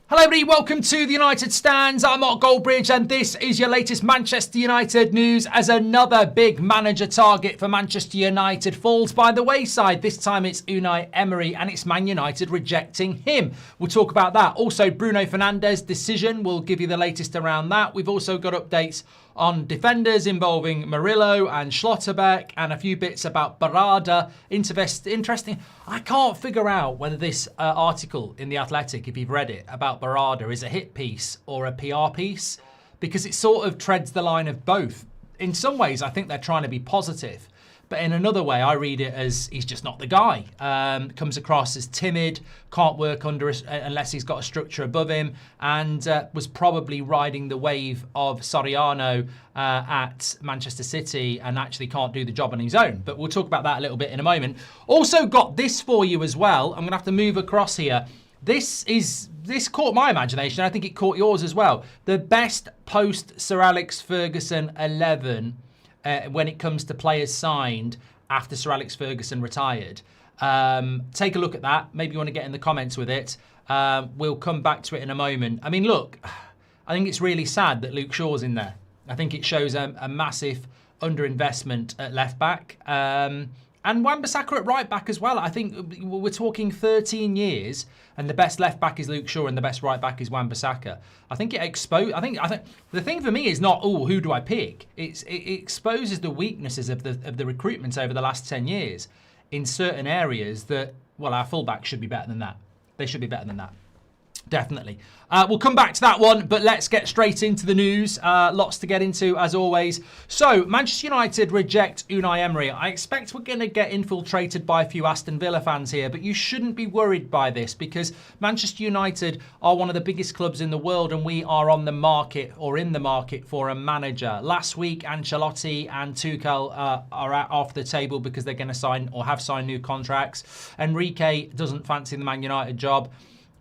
Hello everybody, welcome to the United Stands. I'm Mark Goldbridge and this is your latest Manchester United news as another big manager target for Manchester United falls by the wayside. This time it's Unai Emery and it's Man United rejecting him. We'll talk about that. Also Bruno Fernandes' decision, we'll give you the latest around that. We've also got updates on defenders involving Murillo and Schlotterbeck and a few bits about Berrada. Interesting. I can't figure out whether this article in The Athletic, if you've read it, about Berrada is a hit piece or a PR piece, because it sort of treads the line of both. In some ways, I think they're trying to be positive. But in another way, I read it as he's just not the guy. Comes across as timid, can't work under unless he's got a structure above him, and was probably riding the wave of Soriano at Manchester City and actually can't do the job on his own. But we'll talk about that a little bit in a moment. Also got this for you as well. I'm going to have to move across here. This caught my imagination. I think it caught yours as well. The best post-Sir Alex Ferguson 11 when it comes to players signed after Sir Alex Ferguson retired. Take a look at that. Maybe you want to get in the comments with it. We'll come back to it in a moment. I mean, look, I think it's really sad that Luke Shaw's in there. I think it shows a massive underinvestment at left back. And Wan-Bissaka at right back as well. I think we're talking 13 years and the best left back is Luke Shaw and the best right back is Wan-Bissaka. I think it exposed. I think the thing for me is not, who do I pick? It exposes the weaknesses of the recruitment over the last 10 years in certain areas that, well, our fullbacks should be better than that. They should be better than that. Definitely. We'll come back to that one, but let's get straight into the news. Lots to get into, as always. So, Manchester United reject Unai Emery. I expect we're going to get infiltrated by a few Aston Villa fans here, but you shouldn't be worried by this because Manchester United are one of the biggest clubs in the world and we are on the market or in the market for a manager. Last week, Ancelotti and Tuchel are off the table because they're going to sign or have signed new contracts. Enrique doesn't fancy the Man United job.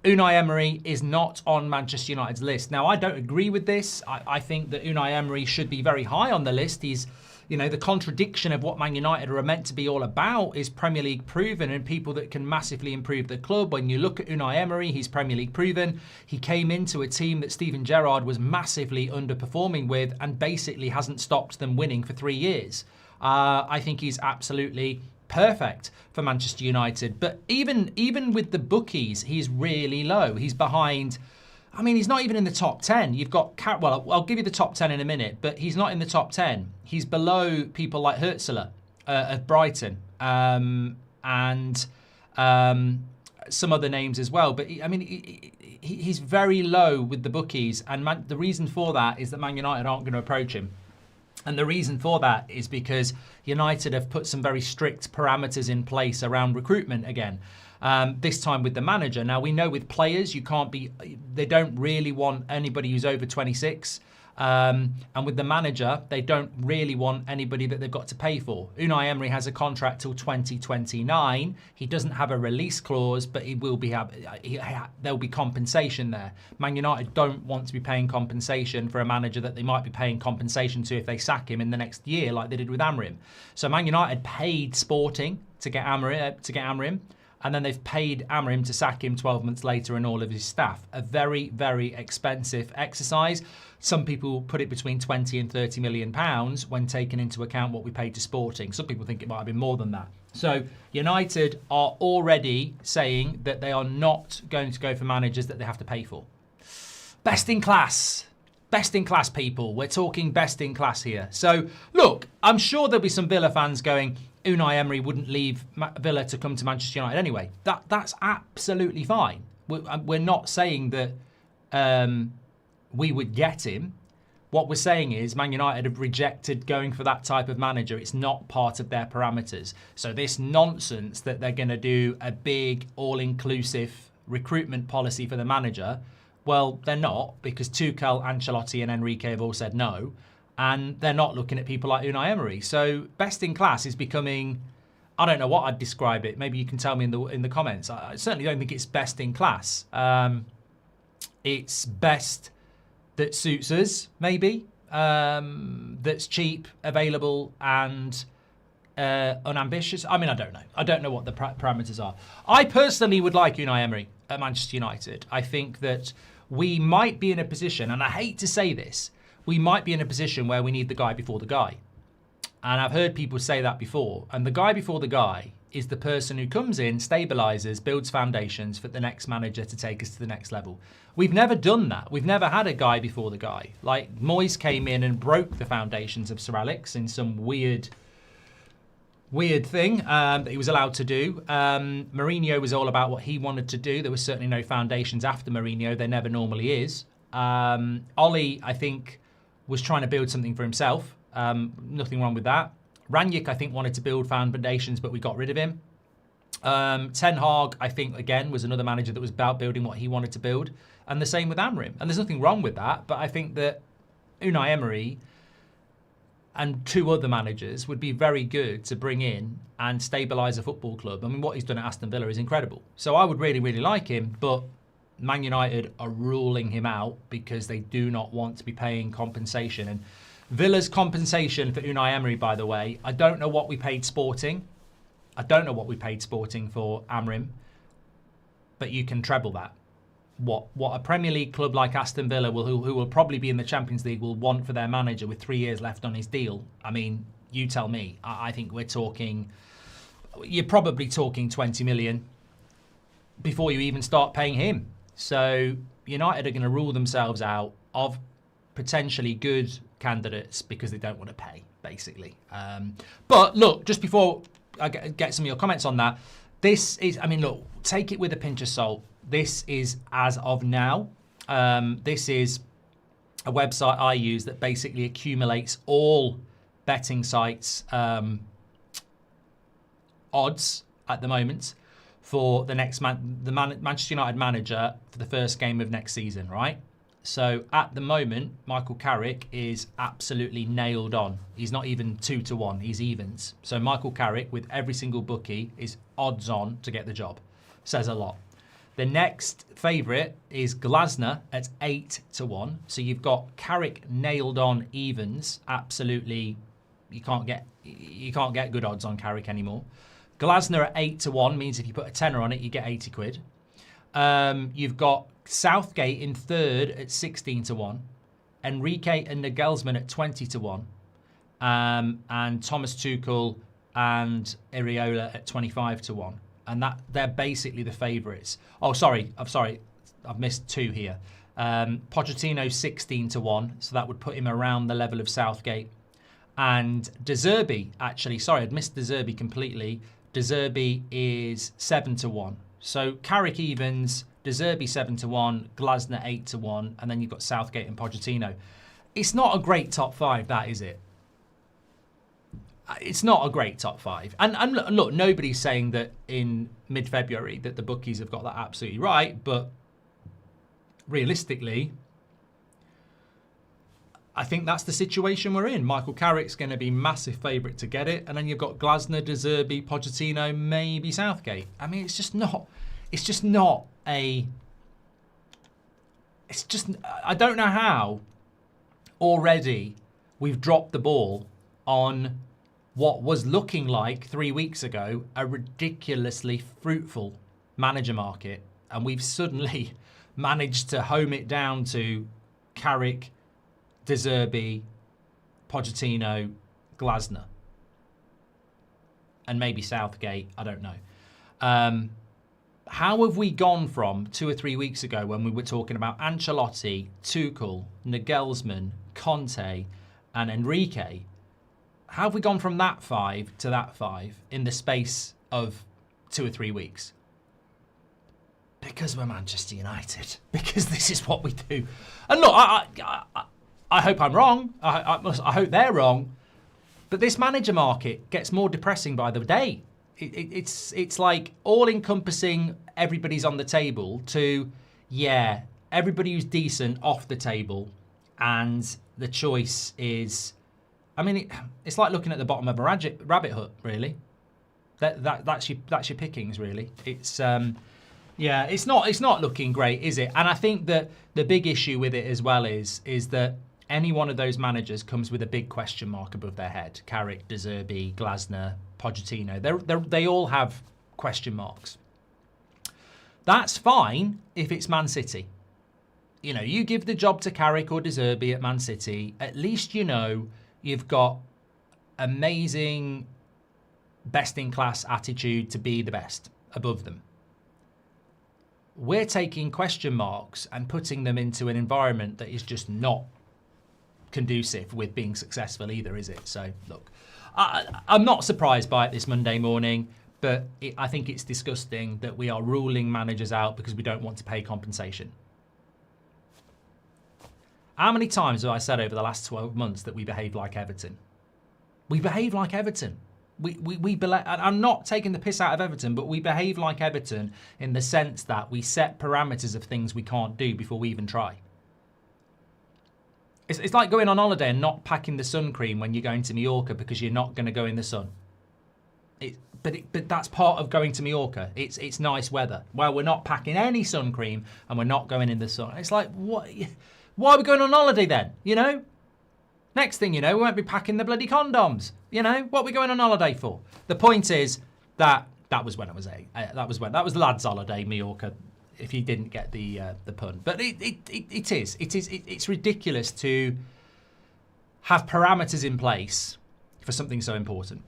Unai Emery is not on Manchester United's list. Now, I don't agree with this. I think that Unai Emery should be very high on the list. He's, the contradiction of what Man United are meant to be all about is Premier League proven and people that can massively improve the club. When you look at Unai Emery, he's Premier League proven. He came into a team that Steven Gerrard was massively underperforming with and basically hasn't stopped them winning for 3 years. I think he's absolutely perfect for Manchester United. But even with the bookies, he's really low. He's behind, he's not even in the top 10. You've got, I'll give you the top 10 in a minute, but he's not in the top 10. He's below people like Hertzler at Brighton and some other names as well. But he's very low with the bookies. And the reason for that is that Man United aren't going to approach him. And the reason for that is because United have put some very strict parameters in place around recruitment again. This time with the manager. Now, we know with players, they don't really want anybody who's over 26. And with the manager, they don't really want anybody that they've got to pay for. Unai Emery has a contract till 2029. He doesn't have a release clause, but there'll be compensation there. Man United don't want to be paying compensation for a manager that they might be paying compensation to if they sack him in the next year, like they did with Amorim. So Man United paid Sporting to get Amorim. And then they've paid Amorim to sack him 12 months later and all of his staff. A very, very expensive exercise. Some people put it between 20 and 30 million pounds when taking into account what we paid to Sporting. Some people think it might have been more than that. So United are already saying that they are not going to go for managers that they have to pay for. Best in class. Best in class, people. We're talking best in class here. So, look, I'm sure there'll be some Villa fans going, Unai Emery wouldn't leave Villa to come to Manchester United anyway. That's absolutely fine. We're not saying that we would get him. What we're saying is Man United have rejected going for that type of manager. It's not part of their parameters. So this nonsense that they're going to do a big all-inclusive recruitment policy for the manager, well, they're not, because Tuchel, Ancelotti and Enrique have all said no. And they're not looking at people like Unai Emery. So best in class is becoming, I don't know what I'd describe it. Maybe you can tell me in the comments. I certainly don't think it's best in class. It's best that suits us, maybe. That's cheap, available, and unambitious. I don't know. I don't know what the parameters are. I personally would like Unai Emery. at Manchester United. I think that we might be in a position, and I hate to say this, we might be in a position where we need the guy before the guy. And I've heard people say that before. And the guy before the guy is the person who comes in, stabilises, builds foundations for the next manager to take us to the next level. We've never done that. We've never had a guy before the guy. Like, Moyes came in and broke the foundations of Sir Alex in some weird thing that he was allowed to do. Mourinho was all about what he wanted to do. There was certainly no foundations after Mourinho. There never normally is. Ollie, I think, was trying to build something for himself. Nothing wrong with that. Rangnick, I think, wanted to build foundations, but we got rid of him. Ten Hag, I think, again, was another manager that was about building what he wanted to build. And the same with Amorim. And there's nothing wrong with that, but I think that Unai Emery and two other managers would be very good to bring in and stabilise a football club. I mean, what he's done at Aston Villa is incredible. So I would really, really like him, but Man United are ruling him out because they do not want to be paying compensation. And Villa's compensation for Unai Emery, by the way, I don't know what we paid Sporting. I don't know what we paid Sporting for Amorim, but you can treble that. What a Premier League club like Aston Villa, who will probably be in the Champions League, will want for their manager with 3 years left on his deal. I mean, you tell me. I think you're probably talking 20 million before you even start paying him. So United are going to rule themselves out of potentially good candidates because they don't want to pay, basically. But look, just before I get some of your comments on that, this is, I mean, look, take it with a pinch of salt. This is as of now. This is a website I use that basically accumulates all betting sites' odds at the moment for the next Manchester United manager for the first game of next season, right? So at the moment, Michael Carrick is absolutely nailed on. He's not even 2-1, he's evens. So Michael Carrick, with every single bookie, is odds on to get the job. Says a lot. The next favourite is Glasner at 8-1. So you've got Carrick nailed on evens. Absolutely, you can't get good odds on Carrick anymore. Glasner at 8-1 means if you put a tenner on it, you get 80 quid. You've got Southgate in third at 16-1. Enrique and Nagelsmann at 20-1. And Thomas Tuchel and Iriola at 25-1. And they're basically the favourites. Oh, sorry, I've missed two here. Pochettino 16-1, so that would put him around the level of Southgate. And De Zerbi, actually, sorry, I'd missed De Zerbi completely. De Zerbi is 7-1. So Carrick evens, De Zerbi 7-1, Glasner 8-1, and then you've got Southgate and Pochettino. It's not a great top five, that is it? It's not a great top five. And look, nobody's saying that in mid-February that the bookies have got that absolutely right, but realistically, I think that's the situation we're in. Michael Carrick's going to be massive favourite to get it, and then you've got Glasner, De Zerbi, Pochettino, maybe Southgate. I mean, I don't know how already we've dropped the ball on what was looking like 3 weeks ago a ridiculously fruitful manager market, and we've suddenly managed to home it down to Carrick, De Zerbi, Pochettino, Glasner, and maybe Southgate. I don't know. How have we gone from 2 or 3 weeks ago when we were talking about Ancelotti, Tuchel, Nagelsmann, Conte, and Enrique? How have we gone from that five to that five in the space of 2 or 3 weeks? Because we're Manchester United. Because this is what we do. And look, I hope I'm wrong. I hope they're wrong. But this manager market gets more depressing by the day. It's like all-encompassing, everybody's on the table, to, yeah, everybody who's decent off the table. And the choice is, I mean, it's like looking at the bottom of a rabbit hut, really. That's your pickings, really. It's yeah, it's not looking great, is it? And I think that the big issue with it as well is that any one of those managers comes with a big question mark above their head. Carrick, De Zerbi, Glasner, Pochettino. They all have question marks. That's fine if it's Man City. You know, you give the job to Carrick or De Zerbi at Man City, at least you know you've got amazing, best-in-class attitude to be the best above them. We're taking question marks and putting them into an environment that is just not conducive with being successful either, is it? So, look, I'm not surprised by it this Monday morning, but I think it's disgusting that we are ruling managers out because we don't want to pay compensation. How many times have I said over the last 12 months that we behave like Everton? We behave like Everton. I'm not taking the piss out of Everton, but we behave like Everton in the sense that we set parameters of things we can't do before we even try. It's like going on holiday and not packing the sun cream when you're going to Mallorca because you're not going to go in the sun. But that's part of going to Mallorca. It's nice weather. Well, we're not packing any sun cream and we're not going in the sun. It's like, what? Why are we going on holiday then? You know? Next thing you know, we won't be packing the bloody condoms. You know? What are we going on holiday for? The point is that was when I was 8. That was the lads' holiday, Mallorca, if you didn't get the pun. But it's ridiculous to have parameters in place for something so important.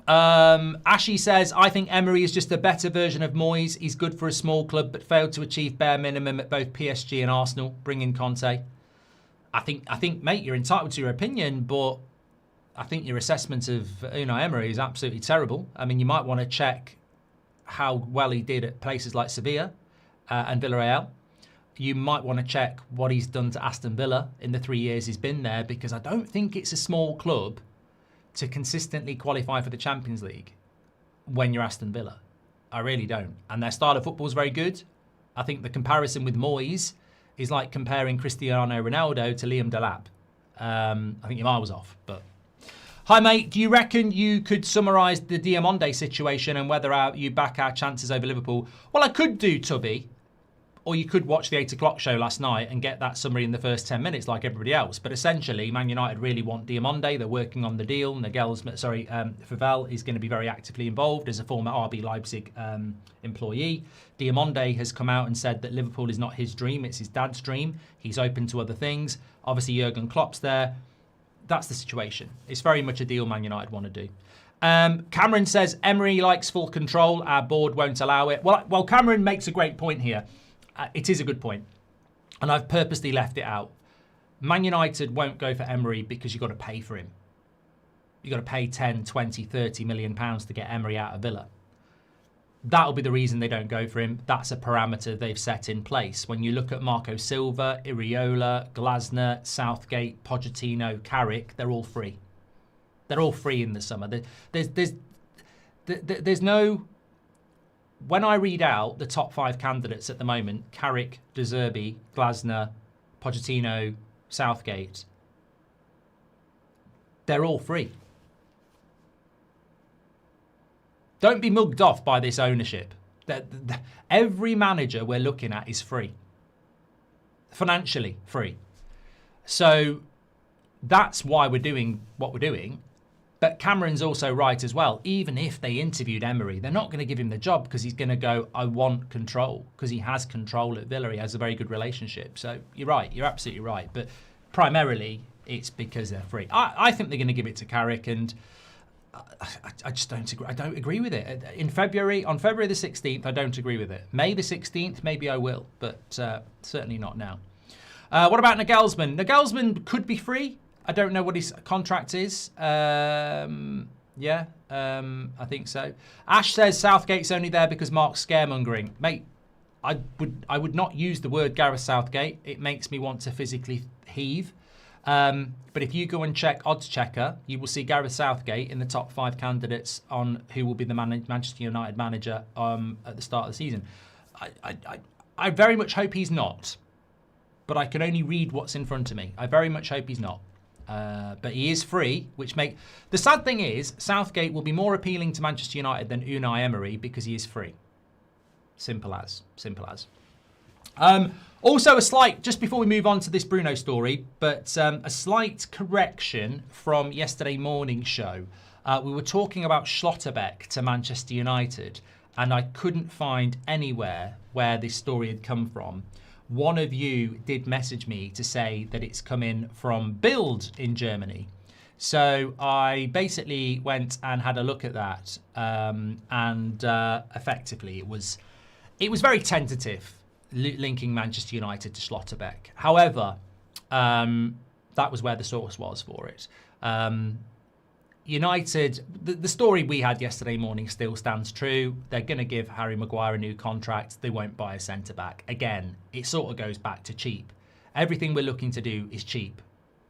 Ashy says, I think Emery is just a better version of Moyes. He's good for a small club, but failed to achieve bare minimum at both PSG and Arsenal. Bring in Conte. I think, mate, you're entitled to your opinion, but I think your assessment of Unai Emery is absolutely terrible. I mean, you might want to check how well he did at places like Sevilla and Villarreal. You might want to check what he's done to Aston Villa in the 3 years he's been there, because I don't think it's a small club to consistently qualify for the Champions League when you're Aston Villa. I really don't. And their style of football is very good. I think the comparison with Moyes is like comparing Cristiano Ronaldo to Liam Delap. I think your mile was off, but... Hi, mate. Do you reckon you could summarise the Diamonde situation and whether you back our chances over Liverpool? Well, I could do, Tubby. Or you could watch the 8 o'clock show last night and get that summary in the first 10 minutes like everybody else. But essentially, Man United really want Diamonde. They're working on the deal. Favel is going to be very actively involved as a former RB Leipzig employee. Diamonde has come out and said that Liverpool is not his dream, it's his dad's dream. He's open to other things. Obviously, Jurgen Klopp's there. That's the situation. It's very much a deal Man United want to do. Cameron says, Emery likes full control. Our board won't allow it. Well, Cameron makes a great point here. It is a good point, and I've purposely left it out. Man United won't go for Emery because you've got to pay for him. You've got to pay 10, 20, 30 million pounds to get Emery out of Villa. That'll be the reason they don't go for him. That's a parameter they've set in place. When you look at Marco Silva, Iriola, Glasner, Southgate, Pochettino, Carrick, they're all free. They're all free in the summer. There's no... When I read out the top 5 candidates at the moment, Carrick, De Zerbi, Glasner, Pochettino, Southgate, they're all free. Don't be mugged off by this ownership. Every manager we're looking at is free. Financially free. So that's why we're doing what we're doing. But Cameron's also right as well. Even if they interviewed Emery, they're not going to give him the job because he's going to go, I want control, because he has control at Villa. He has a very good relationship. So you're right. You're absolutely right. But primarily, it's because they're free. I think they're going to give it to Carrick, and I just don't agree. I don't agree with it. On February the 16th, I don't agree with it. May the 16th, maybe I will, but certainly not now. What about Nagelsmann? Nagelsmann could be free. I don't know what his contract is. I think so. Ash says Southgate's only there because Mark's scaremongering. Mate, I would not use the word Gareth Southgate. It makes me want to physically heave. But if you go and check Odds Checker, you will see Gareth Southgate in the top 5 candidates on who will be the Manchester United manager at the start of the season. I very much hope he's not. But I can only read what's in front of me. I very much hope he's not. But he is free, which make... The sad thing is, Southgate will be more appealing to Manchester United than Unai Emery because he is free. Simple as. Also, a slight, just before we move on to this Bruno story, but a slight correction from yesterday morning's show. We were talking about Schlotterbeck to Manchester United, and I couldn't find anywhere where this story had come from. One of you did message me to say that it's coming from Bild in Germany. So I basically went and had a look at that, and effectively it was very tentative, linking Manchester United to Schlotterbeck. However, that was where the source was for it. United, the story we had yesterday morning still stands true. They're going to give Harry Maguire a new contract. They won't buy a centre-back. Again, it sort of goes back to cheap. Everything we're looking to do is cheap.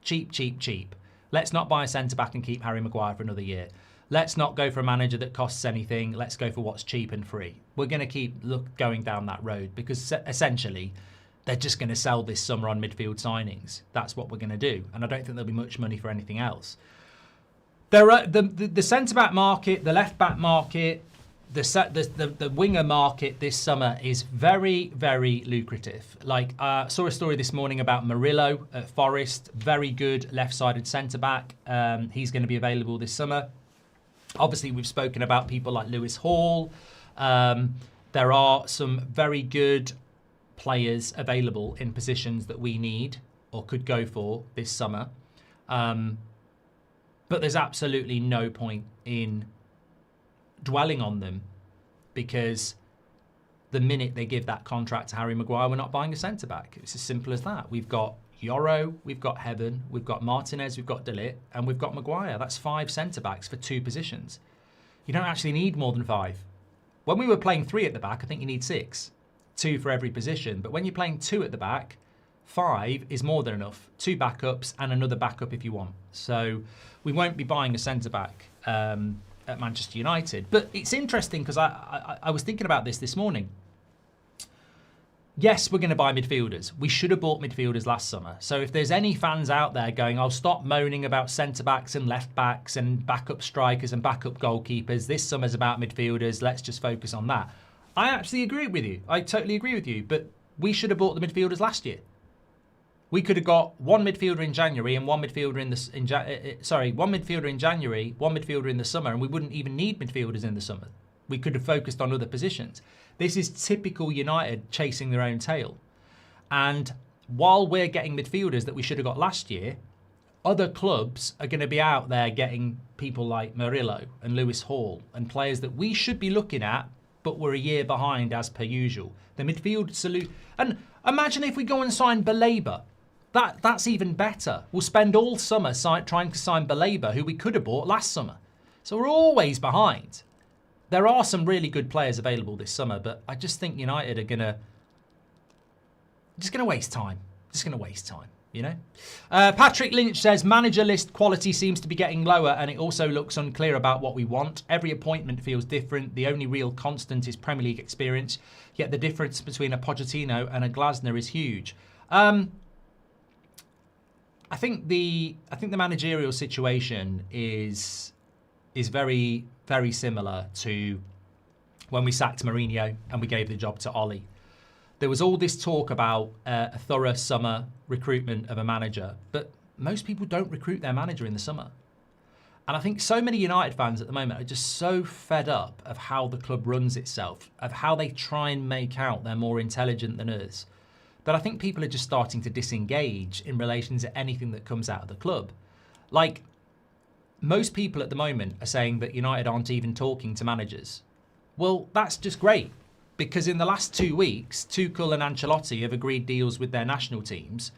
Cheap, cheap, cheap. Let's not buy a centre-back and keep Harry Maguire for another year. Let's not go for a manager that costs anything. Let's go for what's cheap and free. We're going to keep going down that road because essentially they're just going to sell this summer on midfield signings. That's what we're going to do. And I don't think there'll be much money for anything else. There are the centre-back market, the left-back market, the winger market this summer is very, very lucrative. Like, I saw a story this morning about Murillo at Forest, very good left-sided centre-back. He's going to be available this summer. Obviously, we've spoken about people like Lewis Hall. There are some very good players available in positions that we need or could go for this summer. But there's absolutely no point in dwelling on them because the minute they give that contract to Harry Maguire, we're not buying a centre-back. It's as simple as that. We've got Yoro, we've got Heaven, we've got Martinez, we've got De Ligt, and we've got Maguire. That's 5 centre-backs for 2 positions. You don't actually need more than 5. When we were playing 3 at the back, I think you need 6. 2 for every position. But when you're playing 2 at the back, 5 is more than enough. 2 backups and another backup if you want. So we won't be buying a centre-back at Manchester United. But it's interesting because I was thinking about this morning. Yes, we're going to buy midfielders. We should have bought midfielders last summer. So if there's any fans out there going, "I'll stop moaning about centre-backs and left-backs and backup strikers and backup goalkeepers. This summer's about midfielders. Let's just focus on that." I actually agree with you. I totally agree with you. But we should have bought the midfielders last year. We could have got 1 midfielder in January and 1 midfielder one midfielder in January, 1 midfielder in the summer, and we wouldn't even need midfielders in the summer. We could have focused on other positions. This is typical United chasing their own tail. And while we're getting midfielders that we should have got last year, other clubs are going to be out there getting people like Murillo and Lewis Hall and players that we should be looking at, but we're a year behind as per usual. The midfield salute. And imagine if we go and sign Berrada. That's even better. We'll spend all summer trying to sign Berrada, who we could have bought last summer. So we're always behind. There are some really good players available this summer, but I just think United are just gonna waste time. Just gonna waste time, you know. Patrick Lynch says manager list quality seems to be getting lower, and it also looks unclear about what we want. Every appointment feels different. The only real constant is Premier League experience. Yet the difference between a Pochettino and a Glasner is huge. I think the managerial situation is very, very similar to when we sacked Mourinho and we gave the job to Ollie. There was all this talk about a thorough summer recruitment of a manager, but most people don't recruit their manager in the summer. And I think so many United fans at the moment are just so fed up of how the club runs itself, of how they try and make out they're more intelligent than us, that I think people are just starting to disengage in relation to anything that comes out of the club. Like, most people at the moment are saying that United aren't even talking to managers. Well, that's just great, because in the last 2 weeks, Tuchel and Ancelotti have agreed deals with their national teams.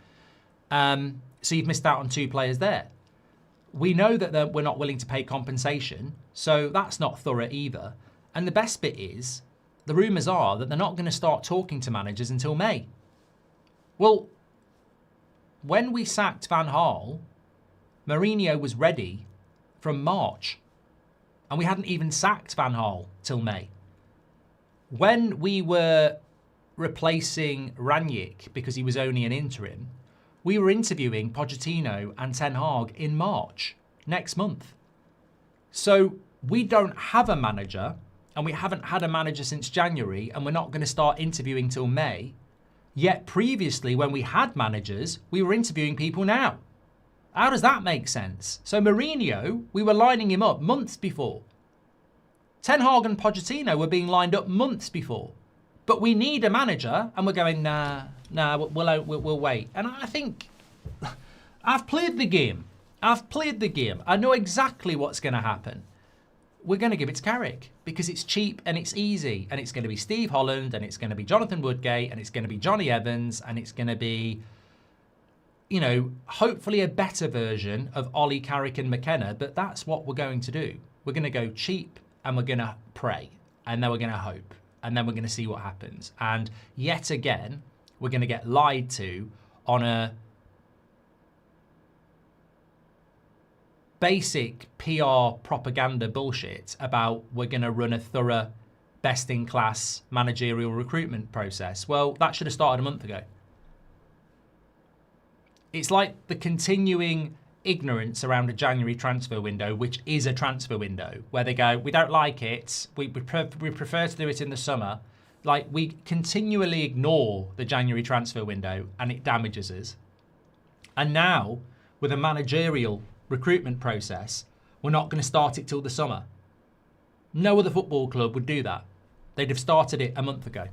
So you've missed out on 2 players there. We know that we're not willing to pay compensation, so that's not thorough either. And the best bit is, the rumours are that they're not going to start talking to managers until May. Well, when we sacked Van Gaal, Mourinho was ready from March. And we hadn't even sacked Van Gaal till May. When we were replacing Rangnick, because he was only an interim, we were interviewing Pochettino and Ten Hag in March, next month. So we don't have a manager, and we haven't had a manager since January, and we're not going to start interviewing till May. Yet previously, when we had managers, we were interviewing people now. How does that make sense? So Mourinho, we were lining him up months before Ten Hag and Pochettino were being lined up months before. But we need a manager, and we're going, nah, we'll wait. And I think I've played the game. I know exactly what's going to happen. We're going to give it to Carrick because it's cheap and it's easy. And it's going to be Steve Holland, and it's going to be Jonathan Woodgate, and it's going to be Johnny Evans, and it's going to be, you know, hopefully a better version of Ollie, Carrick and McKenna. But that's what we're going to do. We're going to go cheap, and we're going to pray, and then we're going to hope, and then we're going to see what happens. And yet again, we're going to get lied to on a basic PR propaganda bullshit about we're going to run a thorough, best-in-class managerial recruitment process. Well, that should have started a month ago. It's like the continuing ignorance around a January transfer window, which is a transfer window, where they go, we don't like it, we prefer to do it in the summer. Like, we continually ignore the January transfer window, and it damages us. And now, with a managerial recruitment process, we're not going to start it till the summer. No other football club would do that. They'd have started it a month ago.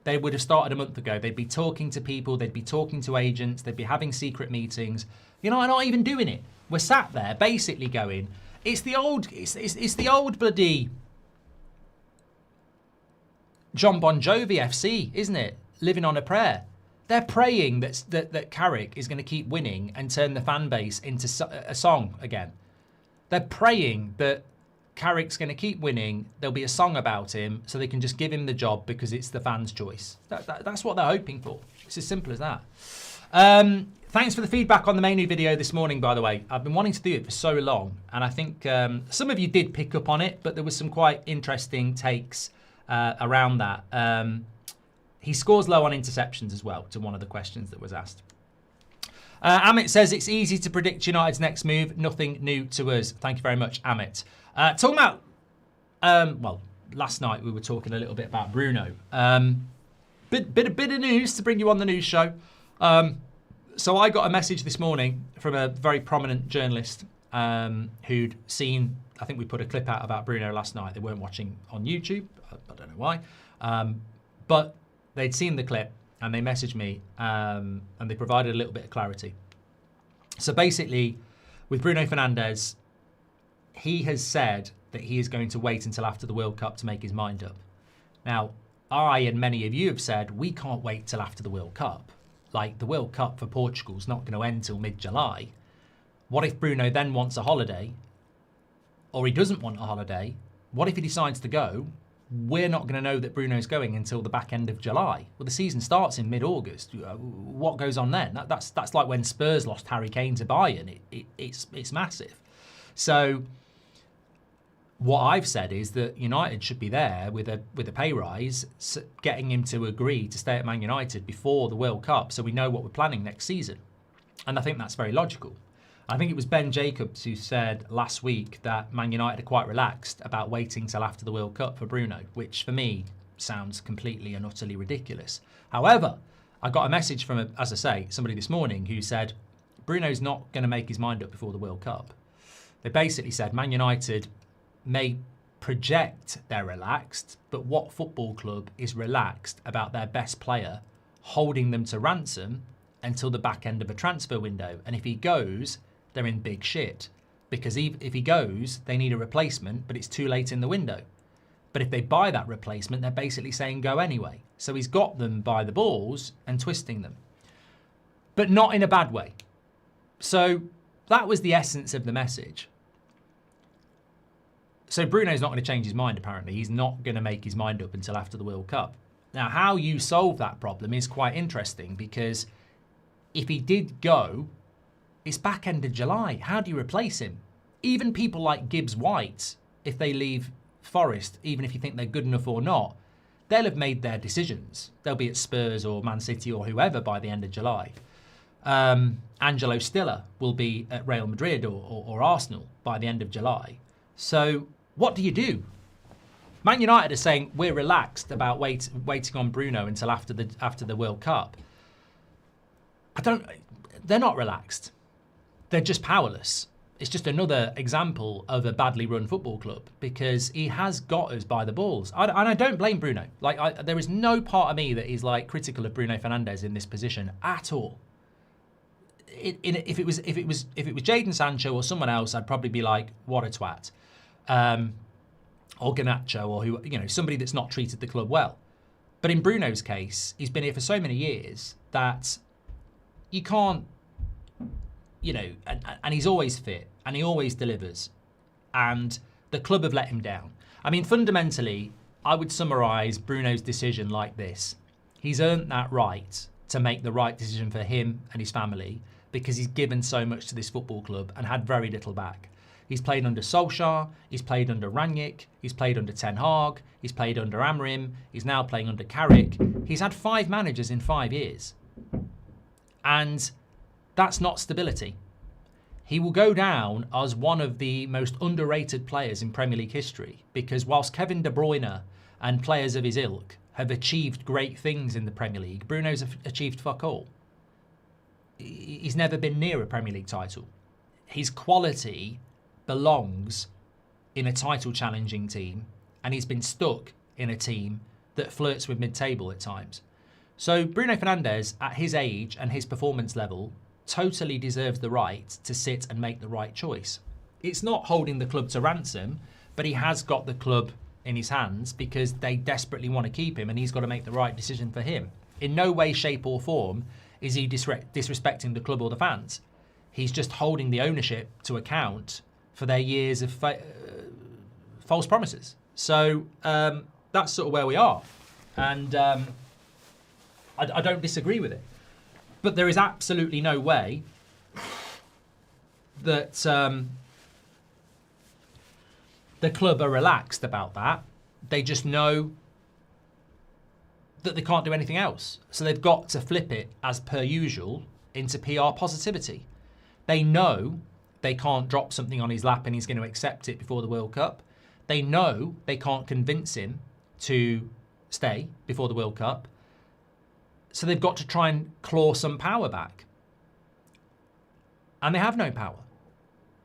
They would have started a month ago. They'd be talking to people, they'd be talking to agents, they'd be having secret meetings. You know, I'm not even doing it. We're sat there basically going, it's the old bloody John Bon Jovi FC, isn't it? Living on a prayer. They're praying that Carrick is going to keep winning and turn the fan base into a song again. They're praying that Carrick's going to keep winning, there'll be a song about him, so they can just give him the job because it's the fans' choice. That's what they're hoping for. It's as simple as that. Thanks for the feedback on the menu video this morning, by the way. I've been wanting to do it for so long, and I think some of you did pick up on it, but there was some quite interesting takes around that. He scores low on interceptions as well, to one of the questions that was asked. Amit says, it's easy to predict United's next move. Nothing new to us. Thank you very much, Amit. Talking about, well, last night we were talking a little bit about Bruno. Bit of news to bring you on the news show. So I got a message this morning from a very prominent journalist who'd seen, I think we put a clip out about Bruno last night. They weren't watching on YouTube. I don't know why. But they'd seen the clip and they messaged me and they provided a little bit of clarity. So basically, with Bruno Fernandes, he has said that he is going to wait until after the World Cup to make his mind up. Now, I and many of you have said, we can't wait till after the World Cup. Like, the World Cup for Portugal's not going to end till mid-July. What if Bruno then wants a holiday? Or he doesn't want a holiday? What if he decides to go? We're not going to know that Bruno's going until the back end of July. Well, the season starts in mid-August. What goes on then? That's like when Spurs lost Harry Kane to Bayern. It's massive. So what I've said is that United should be there with a pay rise, getting him to agree to stay at Man United before the World Cup, so we know what we're planning next season. And I think that's very logical. I think it was Ben Jacobs who said last week that Man United are quite relaxed about waiting till after the World Cup for Bruno, which for me sounds completely and utterly ridiculous. However, I got a message from, as I say, somebody this morning who said Bruno's not going to make his mind up before the World Cup. They basically said Man United may project they're relaxed, but what football club is relaxed about their best player holding them to ransom until the back end of a transfer window? And if he goes, they're in big shit. Because if he goes, they need a replacement, but it's too late in the window. But if they buy that replacement, they're basically saying go anyway. So he's got them by the balls and twisting them. But not in a bad way. So that was the essence of the message. So Bruno's not going to change his mind, apparently. He's not going to make his mind up until after the World Cup. Now, how you solve that problem is quite interesting, because if he did go, it's back end of July. How do you replace him? Even people like Gibbs-White, if they leave Forest, even if you think they're good enough or not, they'll have made their decisions. They'll be at Spurs or Man City or whoever by the end of July. Angelo Stiller will be at Real Madrid or Arsenal by the end of July. So what do you do? Man United are saying we're relaxed about waiting on Bruno until after the World Cup. They're not relaxed. They're just powerless. it's just another example of a badly run football club, because he has got us by the balls. And I don't blame Bruno. Like, there is no part of me that is like critical of Bruno Fernandes in this position at all. If it was Jadon Sancho or someone else, I'd probably be like, what a twat, or Garnacho, or who, you know, somebody that's not treated the club well. But in Bruno's case, he's been here for so many years that you can't, you know, and he's always fit and he always delivers, and the club have let him down. I mean, fundamentally, I would summarise Bruno's decision like this: he's earned that right to make the right decision for him and his family, because he's given so much to this football club and had very little back. He's played under Solskjaer, he's played under Rangnick, he's played under Ten Hag, he's played under Emery, he's now playing under Carrick. He's had 5 managers in 5 years. And that's not stability. He will go down as one of the most underrated players in Premier League history, because whilst Kevin De Bruyne and players of his ilk have achieved great things in the Premier League, Bruno's achieved fuck all. He's never been near a Premier League title. His quality belongs in a title challenging team, and he's been stuck in a team that flirts with mid-table at times. So Bruno Fernandes, at his age and his performance level, totally deserves the right to sit and make the right choice. It's not holding the club to ransom, but he has got the club in his hands because they desperately want to keep him, and he's got to make the right decision for him. In no way, shape or form is he disrespecting the club or the fans. He's just holding the ownership to account for their years of false promises. So that's sort of where we are. And I don't disagree with it. But there is absolutely no way that the club are relaxed about that. They just know that they can't do anything else. So they've got to flip it, as per usual, into PR positivity. They know they can't drop something on his lap and he's going to accept it before the World Cup. They know they can't convince him to stay before the World Cup. So they've got to try and claw some power back. And they have no power.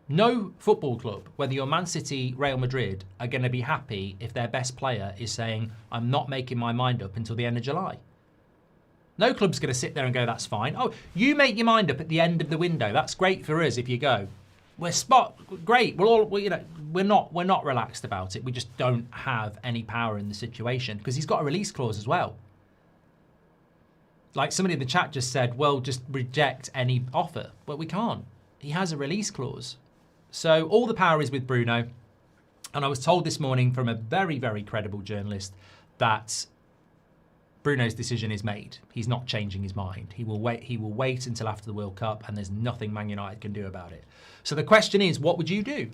No football club, whether you're Man City, Real Madrid, are going to be happy if their best player is saying, I'm not making my mind up until the end of July. No club's going to sit there and go, that's fine. Oh, you make your mind up at the end of the window. That's great for us if you go. Great. We're not relaxed about it. We just don't have any power in the situation, because he's got a release clause as well. Like somebody in the chat just said, well, just reject any offer. But we can't. He has a release clause. So all the power is with Bruno. And I was told this morning from a very, very credible journalist that Bruno's decision is made. He's not changing his mind. He will wait until after the World Cup, and there's nothing Man United can do about it. So the question is, what would you do?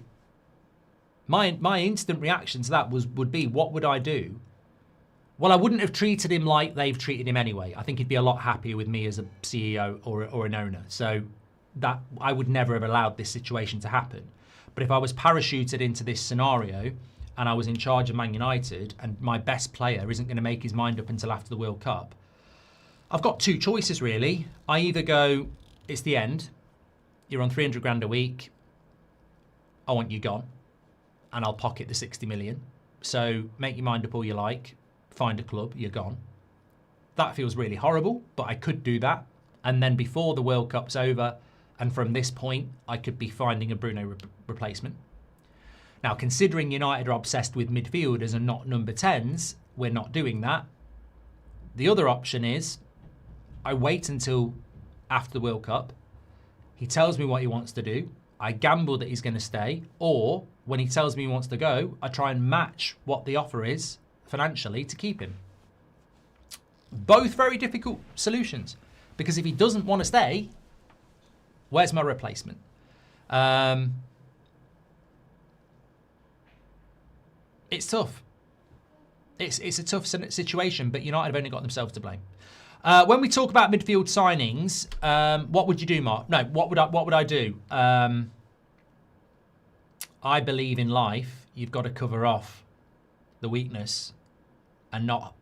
My instant reaction to that would be, what would I do? Well, I wouldn't have treated him like they've treated him anyway. I think he'd be a lot happier with me as a CEO or an owner. So that I would never have allowed this situation to happen. But if I was parachuted into this scenario and I was in charge of Man United and my best player isn't going to make his mind up until after the World Cup, I've got 2 choices really. I either go, it's the end, you're on 300 grand a week, I want you gone, and I'll pocket the 60 million. So make your mind up all you like, find a club, you're gone. That feels really horrible, but I could do that. And then before the World Cup's over, and from this point, I could be finding a Bruno replacement. Now, considering United are obsessed with midfielders and not number 10s, we're not doing that. The other option is I wait until after the World Cup. He tells me what he wants to do. I gamble that he's going to stay. Or when he tells me he wants to go, I try and match what the offer is financially to keep him. Both very difficult solutions. Because if he doesn't want to stay, where's my replacement? It's tough. It's a tough situation, but United have only got themselves to blame. When we talk about midfield signings, what would you do, Mark? No, what would I do? I believe in life, you've got to cover off the weakness and not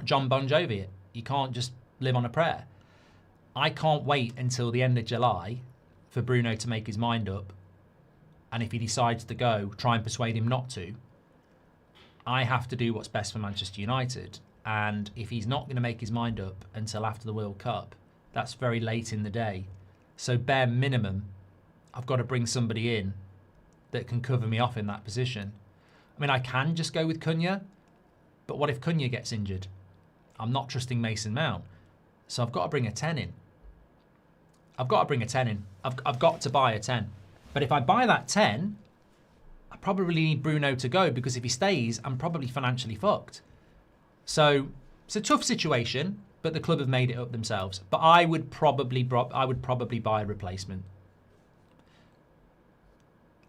John Bon Jovi it. You can't just live on a prayer. I can't wait until the end of July for Bruno to make his mind up And if he decides to go, try and persuade him not to. I have to do what's best for Manchester United. And if he's not going to make his mind up until after the World Cup, that's very late in the day. So bare minimum, I've got to bring somebody in that can cover me off in that position. I mean, I can just go with Cunha, but what if Cunha gets injured? I'm not trusting Mason Mount. So I've got to bring a 10 in. I've got to buy a 10. But if I buy that 10, I probably need Bruno to go, because if he stays, I'm probably financially fucked. So it's a tough situation, but the club have made it up themselves. But I would probably buy a replacement.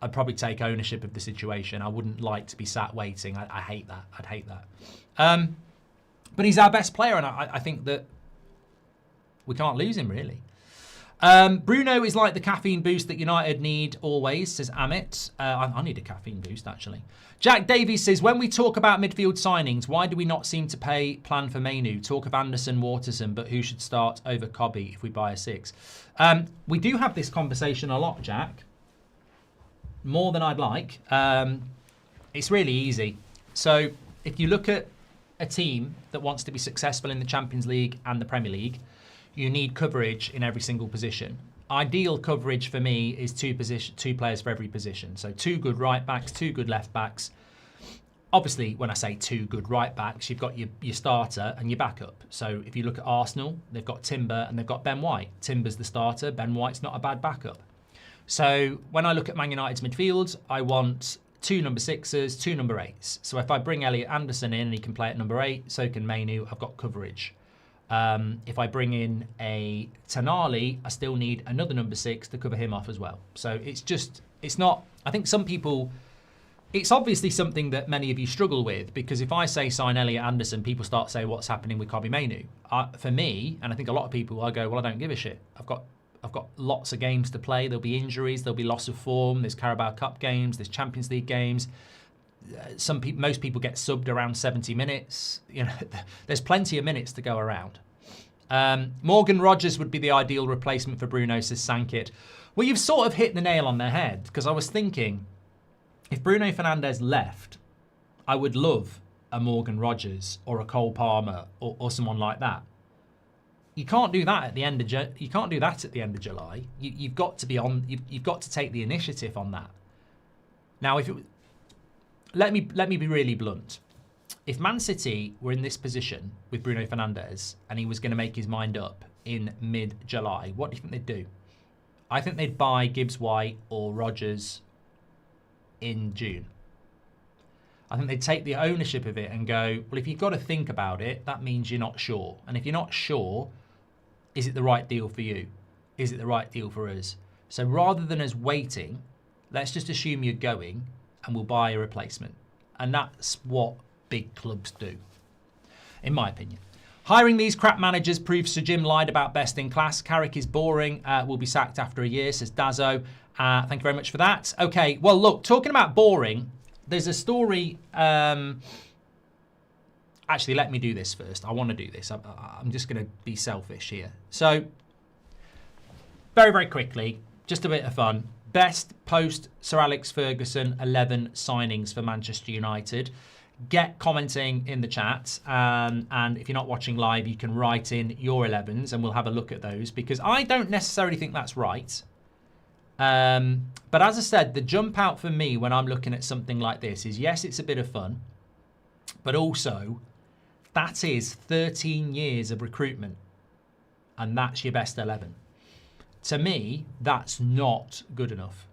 I'd probably take ownership of the situation. I wouldn't like to be sat waiting. I hate that. I'd hate that. But he's our best player, and I think that we can't lose him, really. Bruno is like the caffeine boost that United need always, says Amit. I need a caffeine boost, actually. Jack Davies says, when we talk about midfield signings, why do we not seem to plan for Mainu? Talk of Anderson, Waterson, but who should start over Cobby if we buy a 6? We do have this conversation a lot, Jack. More than I'd like. It's really easy. So if you look at a team that wants to be successful in the Champions League and the Premier League, you need coverage in every single position. Ideal coverage for me is two players for every position. So 2 good right backs, 2 good left backs. Obviously, when I say 2 good right backs, you've got your starter and your backup. So if you look at Arsenal, they've got Timber and they've got Ben White. Timber's the starter, Ben White's not a bad backup. So when I look at Man United's midfield, I want 2 number 6s, 2 number 8s. So if I bring Elliot Anderson in and he can play at number 8, so can Mainu, I've got coverage. If I bring in a Tonali, I still need another number 6 to cover him off as well. So it's not, I think some people, it's obviously something that many of you struggle with, because if I say sign Elliot Anderson, people start saying what's happening with Kobbie Mainoo. For me, and I think a lot of people, I go, well, I don't give a shit. I've got lots of games to play. There'll be injuries, there'll be loss of form, there's Carabao Cup games, there's Champions League games. Most people get subbed around 70 minutes. You know, there's plenty of minutes to go around. Morgan Rogers would be the ideal replacement for Bruno, says Sankit. Well, you've sort of hit the nail on the head, because I was thinking, if Bruno Fernandes left, I would love a Morgan Rogers or a Cole Palmer or someone like that. You can't do that at the end of July. You've got to be on. You've got to take the initiative on that. Now, let me be really blunt. If Man City were in this position with Bruno Fernandes and he was going to make his mind up in mid-July, what do you think they'd do? I think they'd buy Gibbs White or Rodgers in June. I think they'd take the ownership of it and go, well, if you've got to think about it, that means you're not sure. And if you're not sure, is it the right deal for you? Is it the right deal for us? So rather than us waiting, let's just assume you're going and we'll buy a replacement. And that's what big clubs do, in my opinion. Hiring these crap managers proves Sir Jim lied about best in class. Carrick is boring, will be sacked after a year, says Dazzo. Thank you very much for that. Okay, well, look, talking about boring, there's a story. Actually, let me do this first. I want to do this. I'm just going to be selfish here. So, very, very quickly, just a bit of fun. Best post Sir Alex Ferguson 11 signings for Manchester United. Get commenting in the chat. And if you're not watching live, you can write in your 11s and we'll have a look at those, because I don't necessarily think that's right. But as I said, the jump out for me when I'm looking at something like this is, yes, it's a bit of fun, but also that is 13 years of recruitment and that's your best 11. To me, that's not good enough.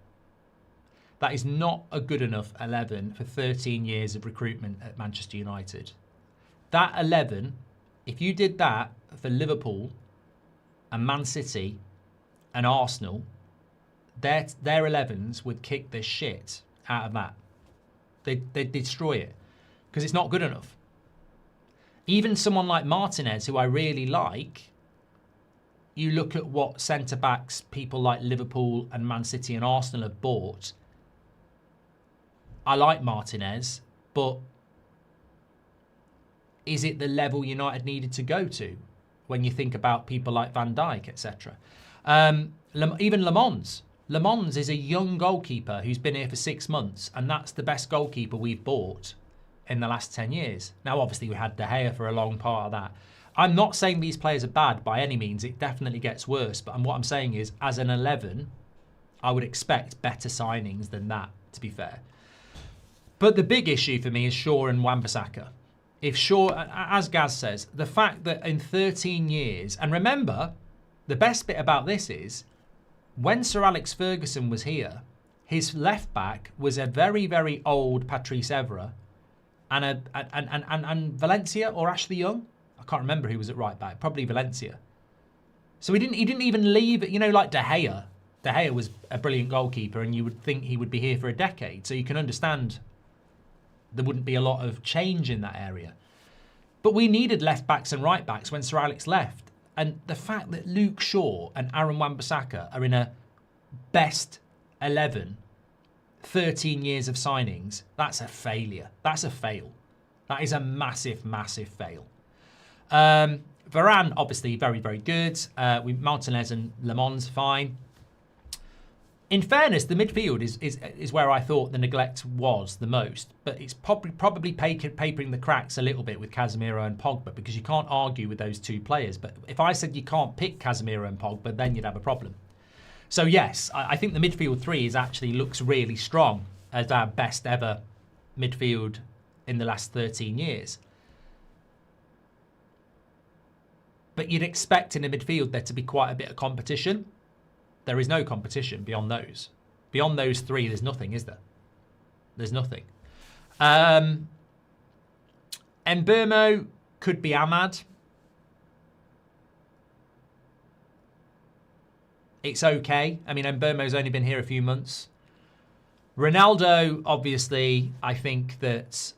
That is not a good enough 11 for 13 years of recruitment at Manchester United. That 11, if you did that for Liverpool and Man City and Arsenal, their 11s would kick the shit out of that. They'd destroy it because it's not good enough. Even someone like Martinez, who I really like, you look at what centre-backs people like Liverpool and Man City and Arsenal have bought. I like Martinez, but is it the level United needed to go to when you think about people like Van Dijk, etc.? Even Le Mans. Le Mans is a young goalkeeper who's been here for 6 months, and that's the best goalkeeper we've bought in the last 10 years. Now, obviously, we had De Gea for a long part of that. I'm not saying these players are bad by any means. It definitely gets worse. But what I'm saying is, as an 11, I would expect better signings than that, to be fair. But the big issue for me is Shaw and Wan-Bissaka. If Shaw, as Gaz says, the fact that in 13 years, and remember, the best bit about this is, when Sir Alex Ferguson was here, his left back was a very, very old Patrice Evra and Valencia or Ashley Young. I can't remember who was at right back. Probably Valencia. So he didn't even leave. You know, like De Gea. De Gea was a brilliant goalkeeper, and you would think he would be here for a decade. So you can understand there wouldn't be a lot of change in that area. But we needed left backs and right backs when Sir Alex left. And the fact that Luke Shaw and Aaron Wan-Bissaka are in a best 11, 13 years of signings, that's a failure. That's a fail. That is a massive, massive fail. Varane, obviously, very, very good. Martinez and Le Mans, fine. In fairness, the midfield is where I thought the neglect was the most, but it's probably papering the cracks a little bit with Casemiro and Pogba, because you can't argue with those two players. But if I said you can't pick Casemiro and Pogba, then you'd have a problem. So yes, I think the midfield three actually looks really strong as our best ever midfield in the last 13 years. But you'd expect in the midfield there to be quite a bit of competition. There is no competition beyond those. Beyond those three, there's nothing, is there? There's nothing. Mbeumo could be Ahmad. It's okay. I mean, Mbeumo's only been here a few months. Ronaldo, obviously, I think that...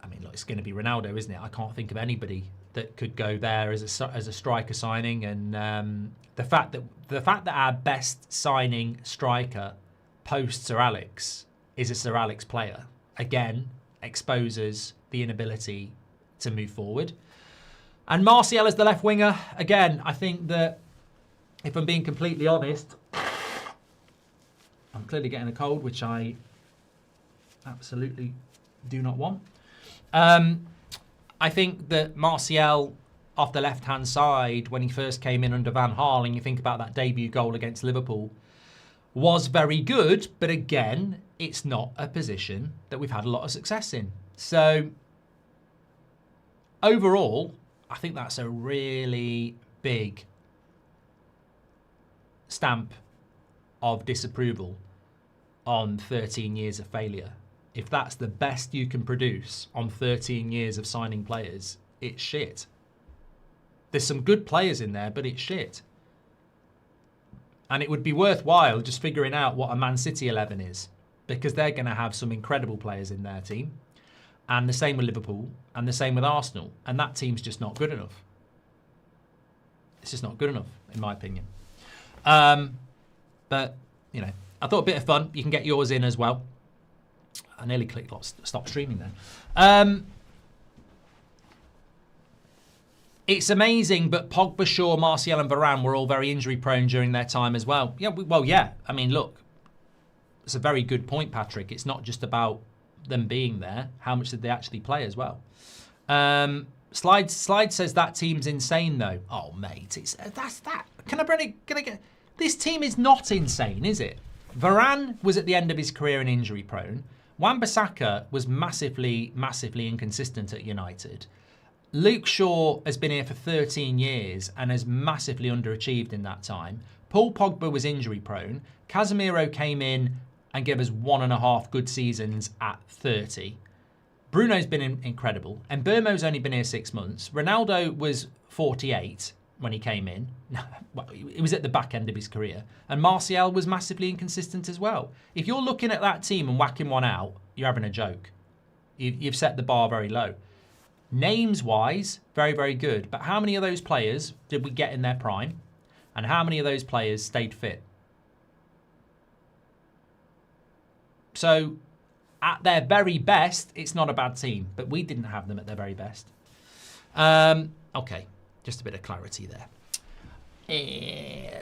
I mean, look, it's going to be Ronaldo, isn't it? I can't think of anybody that could go there as a striker signing, and the fact that our best signing striker post Sir Alex is a Sir Alex player, again, exposes the inability to move forward. And Martial as the left winger, again, I think that, if I'm being completely honest, I'm clearly getting a cold, which I absolutely do not want. I think that Martial off the left-hand side, when he first came in under Van Gaal, and you think about that debut goal against Liverpool, was very good. But again, it's not a position that we've had a lot of success in. So overall, I think that's a really big stamp of disapproval on 13 years of failure. If that's the best you can produce on 13 years of signing players, it's shit. There's some good players in there, but it's shit. And it would be worthwhile just figuring out what a Man City 11 is, because they're going to have some incredible players in their team. And the same with Liverpool, and the same with Arsenal. And that team's just not good enough. It's just not good enough, in my opinion. But, you know, I thought a bit of fun. You can get yours in as well. I nearly clicked stop streaming then. It's amazing, but Pogba, Shaw, Martial and Varane were all very injury prone during their time as well. Yeah, yeah. I mean, look, it's a very good point, Patrick. It's not just about them being there. How much did they actually play as well? Slide says that team's insane though. Oh, mate, that's that. Can I get? This team is not insane, is it? Varane was at the end of his career and injury prone. Wan-Bissaka was massively, massively inconsistent at United. Luke Shaw has been here for 13 years and has massively underachieved in that time. Paul Pogba was injury prone. Casemiro came in and gave us 1.5 good seasons at 30. Bruno's been incredible. And Mbeumo's only been here 6 months. Ronaldo was 48 when he came in. Well, he was at the back end of his career. And Martial was massively inconsistent as well. If you're looking at that team and whacking one out, you're having a joke. You've set the bar very low. Names-wise, very, very good. But how many of those players did we get in their prime? And how many of those players stayed fit? So, at their very best, it's not a bad team. But we didn't have them at their very best. Okay, just a bit of clarity there.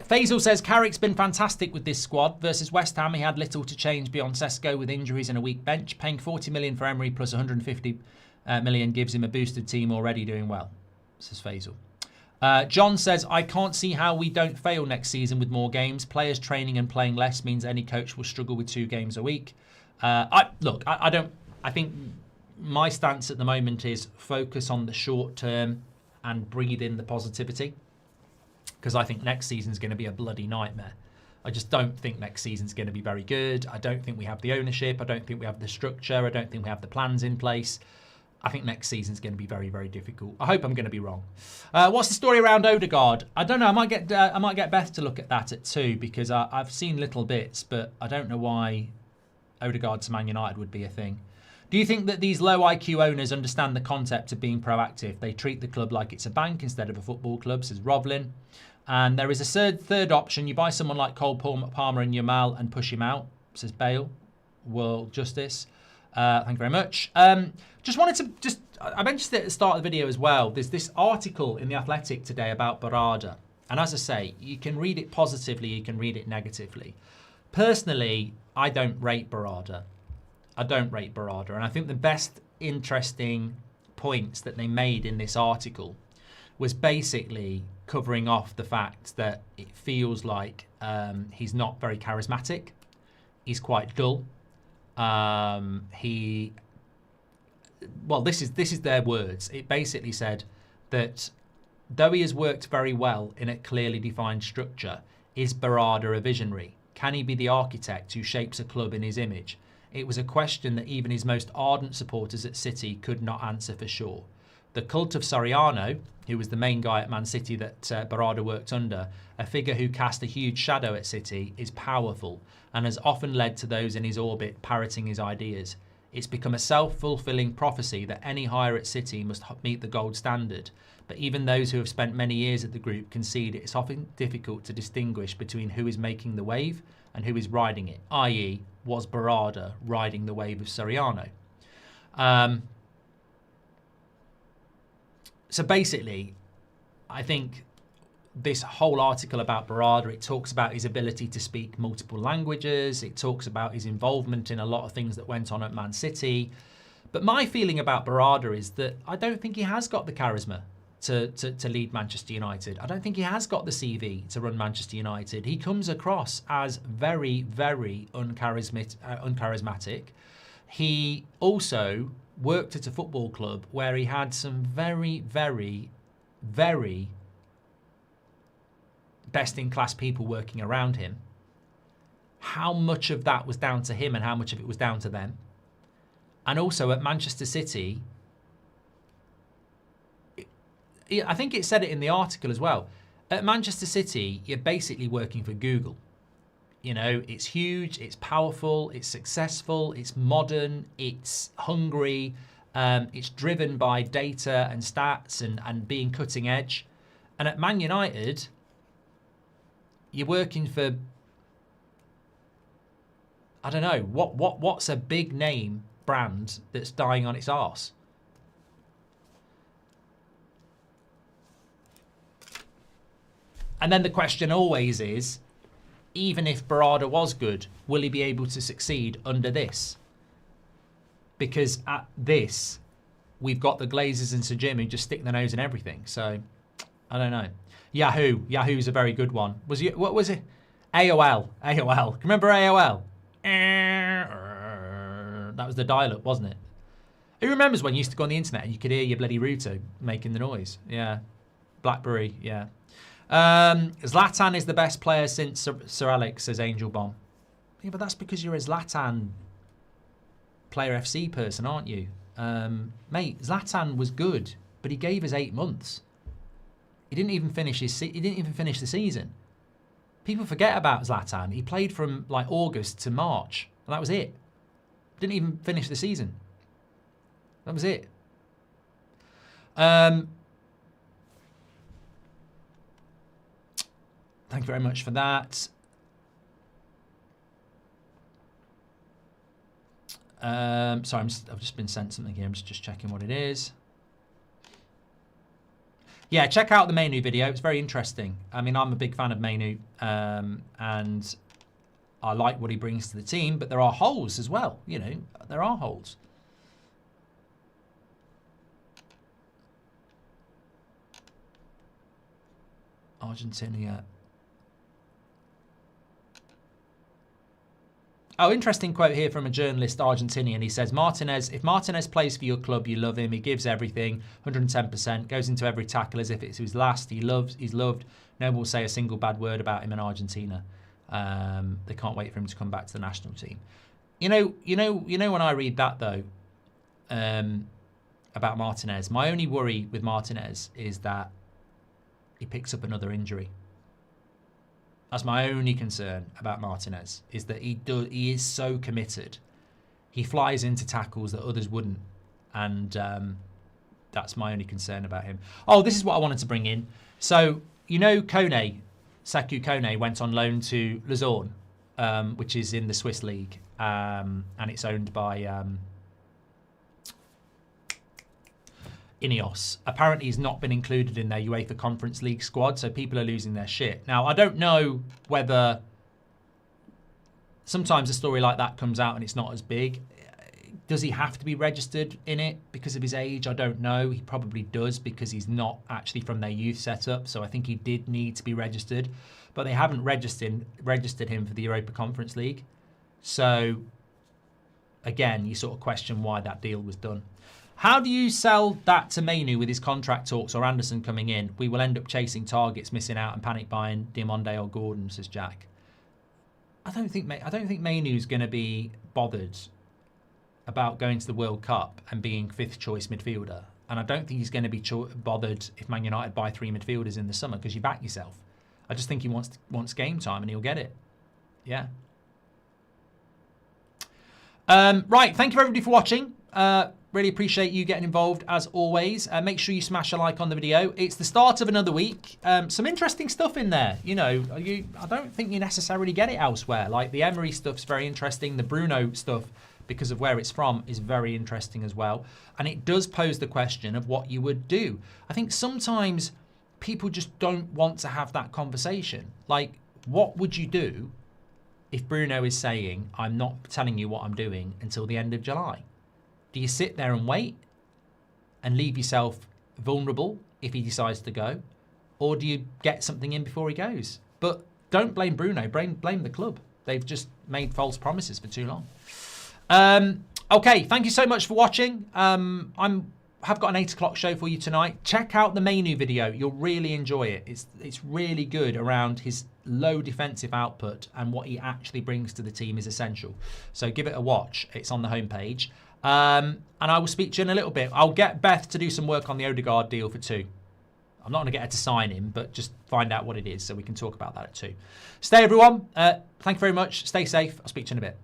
Faisal says, Carrick's been fantastic with this squad. Versus West Ham, he had little to change beyond Sesko with injuries and a weak bench. Paying 40 million for Emery plus 150 million gives him a boosted team already doing well, says Faisal. John says, I can't see how we don't fail next season with more games. Players training and playing less means any coach will struggle with 2 games a week. I think my stance at the moment is focus on the short term and breathe in the positivity. Because I think next season's going to be a bloody nightmare. I just don't think next season's going to be very good. I don't think we have the ownership. I don't think we have the structure. I don't think we have the plans in place. I think next season's going to be very, very difficult. I hope I'm going to be wrong. What's the story around Odegaard? I don't know. I might get Beth to look at that at 2 because I've seen little bits, but I don't know why Odegaard to Man United would be a thing. Do you think that these low IQ owners understand the concept of being proactive? They treat the club like it's a bank instead of a football club, says Roblin. And there is a third option. You buy someone like Cole Palmer and Yamal and push him out, says Bale. World Justice. Thank you very much. I mentioned it at the start of the video as well. There's this article in The Athletic today about Berrada. And as I say, you can read it positively, you can read it negatively. Personally, I don't rate Berrada. And I think the best interesting points that they made in this article was basically covering off the fact that it feels like he's not very charismatic. He's quite dull. This is their words. It basically said that though he has worked very well in a clearly defined structure, is Berrada a visionary? Can he be the architect who shapes a club in his image? It was a question that even his most ardent supporters at City could not answer for sure. The cult of Soriano, who was the main guy at Man City that Berrada worked under, a figure who cast a huge shadow at City, is powerful and has often led to those in his orbit parroting his ideas. It's become a self-fulfilling prophecy that any hire at City must meet the gold standard. But even those who have spent many years at the group concede it's often difficult to distinguish between who is making the wave and who is riding it, i.e. was Berrada riding the wave of Soriano? So basically, I think this whole article about Berrada, it talks about his ability to speak multiple languages. It talks about his involvement in a lot of things that went on at Man City. But my feeling about Berrada is that I don't think he has got the charisma to lead Manchester United. I don't think he has got the CV to run Manchester United. He comes across as very, very uncharismatic. He also worked at a football club where he had some very, very, very best-in-class people working around him. How much of that was down to him and how much of it was down to them? And also at Manchester City, I think it said it in the article as well. At Manchester City, you're basically working for Google. You know, it's huge, it's powerful, it's successful, it's modern, it's hungry, it's driven by data and stats and being cutting edge. And at Man United, you're working for, I don't know, what's a big name brand that's dying on its arse? And then the question always is, even if Berrada was good, will he be able to succeed under this? Because at this, we've got the Glazers and Sir Jim who just stick their nose in everything. So, I don't know. Yahoo's a very good one. What was it? AOL. Remember AOL? That was the dial-up, wasn't it? Who remembers when you used to go on the internet and you could hear your bloody router making the noise? Yeah. BlackBerry, yeah. Zlatan is the best player since Sir Alex, says Angel Bomb. Yeah, but that's because you're a Zlatan Player FC person, aren't you? Mate, Zlatan was good, but he gave us 8 months. He didn't even finish the season. People forget about Zlatan. He played from like August to March, and that was it. Didn't even finish the season. That was it. Thank you very much for that. Sorry, I've just been sent something here. I'm just checking what it is. Yeah, check out the Manu video. It's very interesting. I mean, I'm a big fan of Manu, and I like what he brings to the team, but there are holes as well. You know, there are holes. Argentina. Oh, interesting quote here from a journalist, Argentinian. He says, Martinez, if Martinez plays for your club, you love him. He gives everything, 110%, goes into every tackle as if it's his last. He's loved. No one will say a single bad word about him in Argentina. They can't wait for him to come back to the national team. You know when I read that, though, about Martinez, my only worry with Martinez is that he picks up another injury. That's my only concern about Martinez, is that he is so committed. He flies into tackles that others wouldn't. And that's my only concern about him. Oh, this is what I wanted to bring in. So, you know, Sékou Koné went on loan to Luzon, which is in the Swiss league. And it's owned by Ineos. Apparently he's not been included in their UEFA Conference League squad, so people are losing their shit. Now, I don't know whether sometimes a story like that comes out and it's not as big. Does he have to be registered in it because of his age? I don't know. He probably does because he's not actually from their youth setup, so I think he did need to be registered. But they haven't registered him for the Europa Conference League. So, again, you sort of question why that deal was done. How do you sell that to Manu with his contract talks or Anderson coming in? We will end up chasing targets, missing out, and panic buying Diamonde or Gordon, says Jack. I don't think Manu's going to be bothered about going to the World Cup and being fifth choice midfielder, and I don't think he's going to be bothered if Man United buy 3 midfielders in the summer because you back yourself. I just think he wants game time and he'll get it. Yeah. Right. Thank you everybody for watching. Really appreciate you getting involved as always. Make sure you smash a like on the video. It's the start of another week. Some interesting stuff in there. You know, I don't think you necessarily get it elsewhere. Like the Emery stuff's very interesting. The Bruno stuff, because of where it's from, is very interesting as well. And it does pose the question of what you would do. I think sometimes people just don't want to have that conversation. Like, what would you do if Bruno is saying, I'm not telling you what I'm doing until the end of July? Do you sit there and wait and leave yourself vulnerable if he decides to go? Or do you get something in before he goes? But don't blame Bruno, blame the club. They've just made false promises for too long. Okay, thank you so much for watching. I've got an 8 o'clock show for you tonight. Check out the Manu video. You'll really enjoy it. It's really good around his low defensive output, and what he actually brings to the team is essential. So give it a watch. It's on the homepage. And I will speak to you in a little bit. I'll get Beth to do some work on the Odegaard deal for 2. I'm not going to get her to sign him, but just find out what it is so we can talk about that at 2. Stay, everyone. Thank you very much. Stay safe. I'll speak to you in a bit.